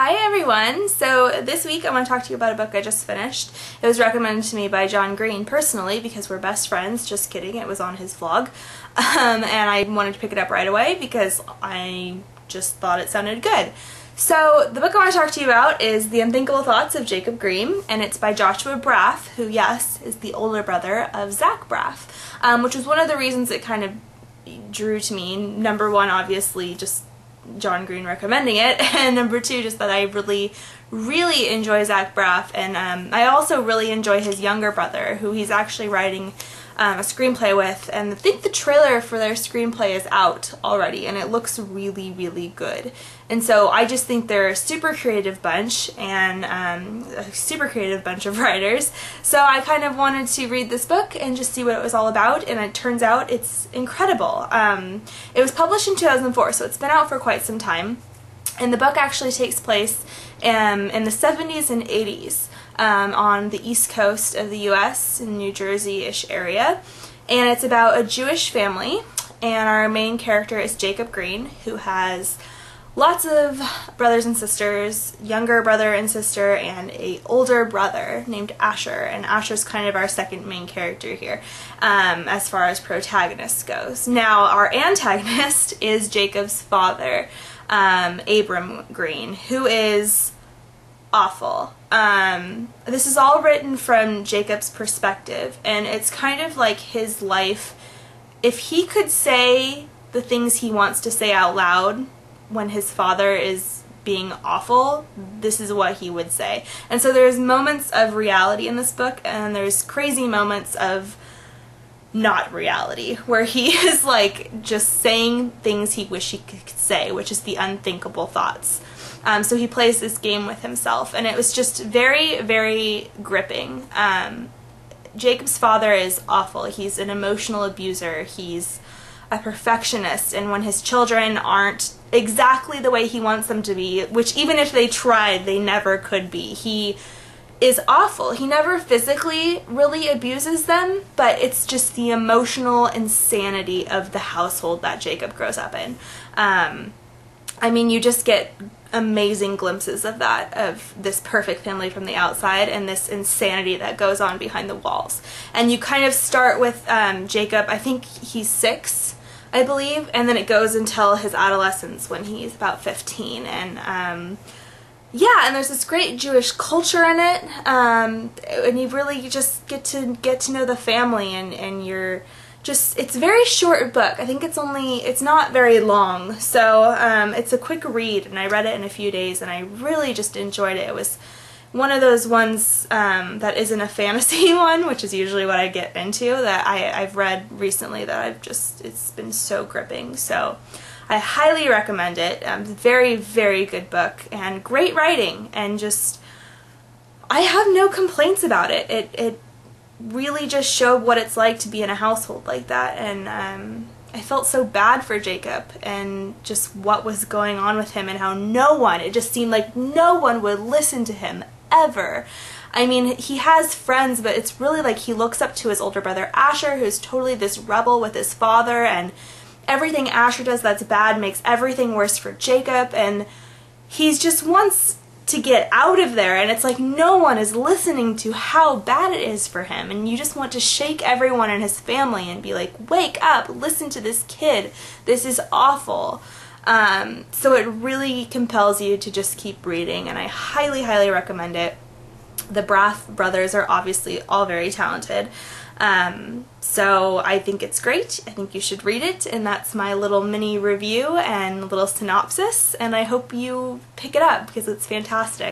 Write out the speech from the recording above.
Hi everyone! So this week I want to talk to you about a book I just finished. It was recommended to me by John Green personally because we're best friends. Just kidding, it was on his vlog. And I wanted to pick it up right away because I just thought it sounded good. So the book I want to talk to you about is The Unthinkable Thoughts of Jacob Grimm, and it's by Joshua Braff, who, yes, is the older brother of Zach Braff, which was one of the reasons it kind of drew to me. Number one, obviously, just John Green recommending it, and number two, just that I really enjoy Zach Braff, and I also really enjoy his younger brother, who he's actually writing a screenplay with, and I think the trailer for their screenplay is out already, and it looks really good. And so I just think they're a super creative bunch, and a super creative bunch of writers. So I kind of wanted to read this book and just see what it was all about, and it turns out it's incredible. It was published in 2004, so it's been out for quite some time. And the book actually takes place in the 70s and 80s on the east coast of the US, in New Jersey-ish area. And it's about a Jewish family, and our main character is Jacob Grimm, who has lots of brothers and sisters, younger brother and sister, and an older brother named Asher. And Asher's kind of our second main character here as far as protagonist goes. Now, our antagonist is Jacob's father, Abram Grimm, who is awful. This is all written from Jacob's perspective, and it's kind of like his life. If he could say the things he wants to say out loud when his father is being awful, this is what he would say. And so there's moments of reality in this book, and there's crazy moments of not reality, where he is like just saying things he wish he could say, which is the unthinkable thoughts. So he plays this game with himself, and it was just very gripping. Jacob's father is awful. He's an emotional abuser. He's a perfectionist, and when his children aren't exactly the way he wants them to be, which even if they tried, they never could be, he is awful. He never physically really abuses them, but it's just the emotional insanity of the household that Jacob grows up in. I mean, you just get amazing glimpses of that, of this perfect family from the outside and this insanity that goes on behind the walls. And you kind of start with Jacob, I think he's 6, I believe, and then it goes until his adolescence when he's about 15. And yeah, and there's this great Jewish culture in it, and you really just get to know the family, and you're just, it's a very short book. I think it's not very long, so it's a quick read, and I read it in a few days, and I really just enjoyed it. It was one of those ones that isn't a fantasy one, which is usually what I get into, that I've read recently that it's been so gripping. So I highly recommend it. Very good book, and great writing, and just, I have no complaints about it. It really just showed what it's like to be in a household like that, and I felt so bad for Jacob and just what was going on with him, and how it just seemed like no one would listen to him ever. I mean, he has friends, but it's really like he looks up to his older brother Asher, who's totally this rebel with his father, and everything Asher does that's bad makes everything worse for Jacob, and he just wants to get out of there, and it's like no one is listening to how bad it is for him, and you just want to shake everyone in his family and be like, wake up, listen to this kid, this is awful. So it really compels you to just keep reading, and I highly recommend it. The Braff brothers are obviously all very talented, so I think it's great. I think you should read it, and that's my little mini review and little synopsis, and I hope you pick it up because it's fantastic.